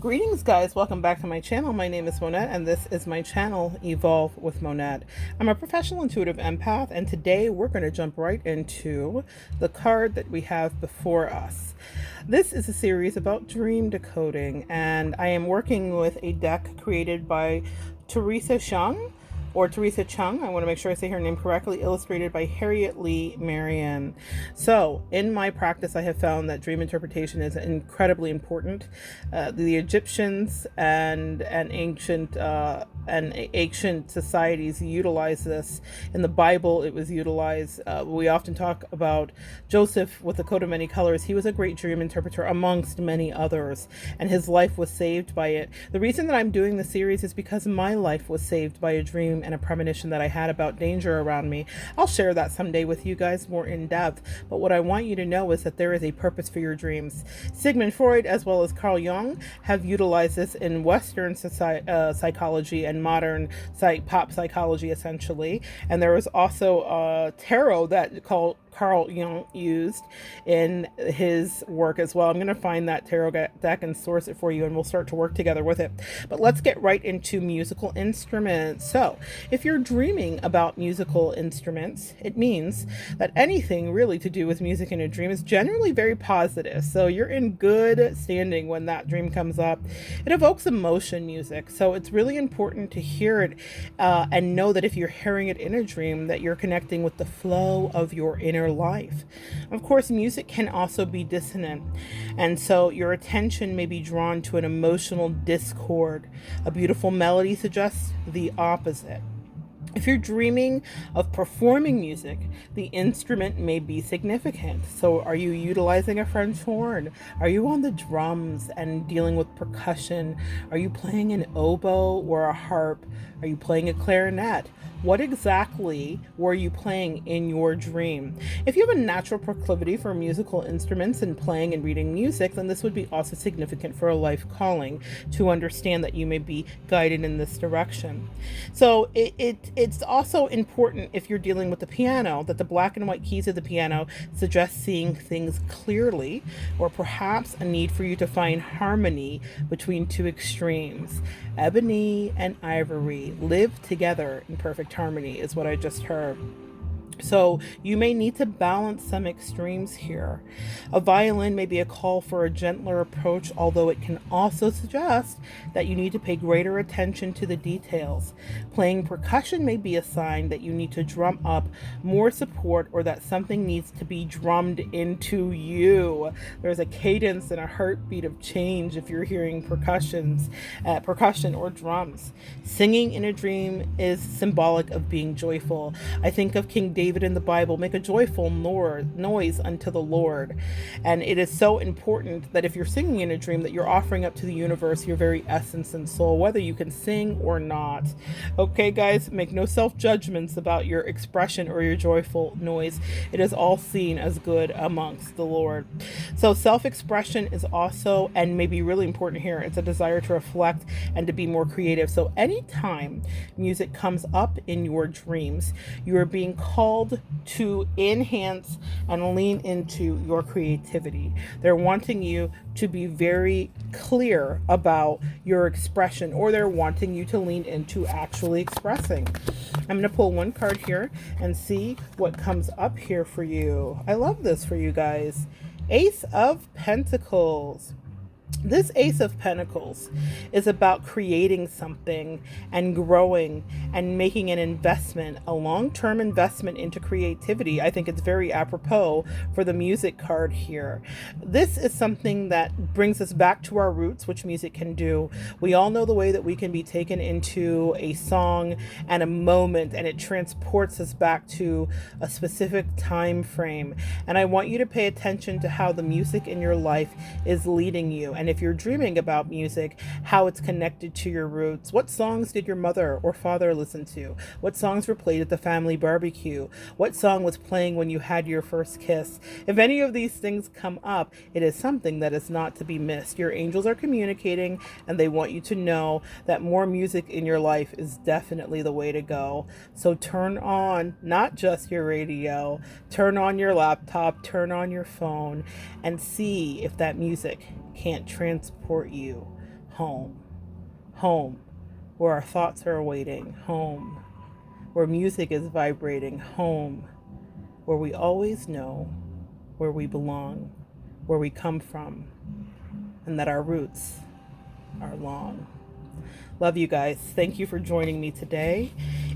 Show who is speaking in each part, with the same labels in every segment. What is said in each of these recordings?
Speaker 1: Greetings guys, welcome back to my channel. My name is Monette and this is my channel, Evolve with Monette. I'm a professional intuitive empath and today we're going to jump right into the card that we have before us. This is a series about dream decoding and I am working with a deck created by Theresa Cheung, or Theresa Cheung, I want to make sure I say her name correctly, illustrated by Harriet Lee Marion. So in my practice, I have found that dream interpretation is incredibly important. The Egyptians and ancient societies utilize this. In the Bible, it was utilized. We often talk about Joseph with the coat of many colors. He was a great dream interpreter amongst many others, and his life was saved by it. The reason that I'm doing the series is because my life was saved by a dream and a premonition that I had about danger around me. I'll share that someday with you guys more in depth, but what I want you to know is that there is a purpose for your dreams. Sigmund Freud as well as Carl Jung have utilized this in Western psychology and modern pop psychology essentially, and there was also tarot that Carl Jung used in his work as well. I'm going to find that tarot deck and source it for you and we'll start to work together with it. But let's get right into musical instruments. So if you're dreaming about musical instruments, it means that anything really to do with music in a dream is generally very positive. So you're in good standing when that dream comes up. It evokes emotion music. So it's really important to hear it and know that if you're hearing it in a dream, that you're connecting with the flow of your inner life. Of course, music can also be dissonant, and so your attention may be drawn to an emotional discord. A beautiful melody suggests the opposite. If you're dreaming of performing music, the instrument may be significant. So are you utilizing a French horn? Are you on the drums and dealing with percussion? Are you playing an oboe or a harp? Are you playing a clarinet? What exactly were you playing in your dream? If you have a natural proclivity for musical instruments and playing and reading music, then this would be also significant for a life calling to understand that you may be guided in this direction. So it's also important if you're dealing with the piano that the black and white keys of the piano suggest seeing things clearly, or perhaps a need for you to find harmony between two extremes. Ebony and ivory live together in perfect harmony is what I just heard. So you may need to balance some extremes here. A violin may be a call for a gentler approach, although it can also suggest that you need to pay greater attention to the details. Playing percussion may be a sign that you need to drum up more support or that something needs to be drummed into you. There's a cadence and a heartbeat of change if you're hearing percussion or drums. Singing in a dream is symbolic of being joyful. I think of King David in the Bible, make a joyful noise unto the Lord. And it is so important that if you're singing in a dream that you're offering up to the universe your very essence and soul, whether you can sing or not. Okay guys, make no self-judgments about your expression or your joyful noise. It is all seen as good amongst the Lord. So self-expression is also, and maybe really important here, it's a desire to reflect and to be more creative. So anytime music comes up in your dreams, you are being called to enhance and lean into your creativity. They're wanting you to be very clear about your expression, or they're wanting you to lean into actually expressing. I'm going to pull one card here and see what comes up here for you. I love this for you guys. Ace of Pentacles. This Ace of Pentacles is about creating something and growing and making an investment, a long-term investment into creativity. I think it's very apropos for the music card here. This is something that brings us back to our roots, which music can do. We all know the way that we can be taken into a song and a moment, and it transports us back to a specific time frame. And I want you to pay attention to how the music in your life is leading you. And if you're dreaming about music, how it's connected to your roots. What songs did your mother or father listen to? What songs were played at the family barbecue? What song was playing when you had your first kiss? If any of these things come up, it is something that is not to be missed. Your angels are communicating and they want you to know that more music in your life is definitely the way to go. So turn on not just your radio, turn on your laptop, turn on your phone, and see if that music can't transport you home. Home, where our thoughts are awaiting. Home, where music is vibrating. Home, where we always know where we belong, where we come from, and that our roots are long. Love you guys. Thank you for joining me today.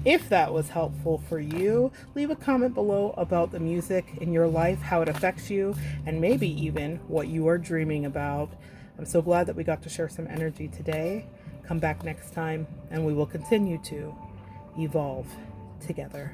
Speaker 1: If that was helpful for you, leave a comment below about the music in your life, how it affects you, and maybe even what you are dreaming about. I'm so glad that we got to share some energy today. Come back next time, and we will continue to evolve together.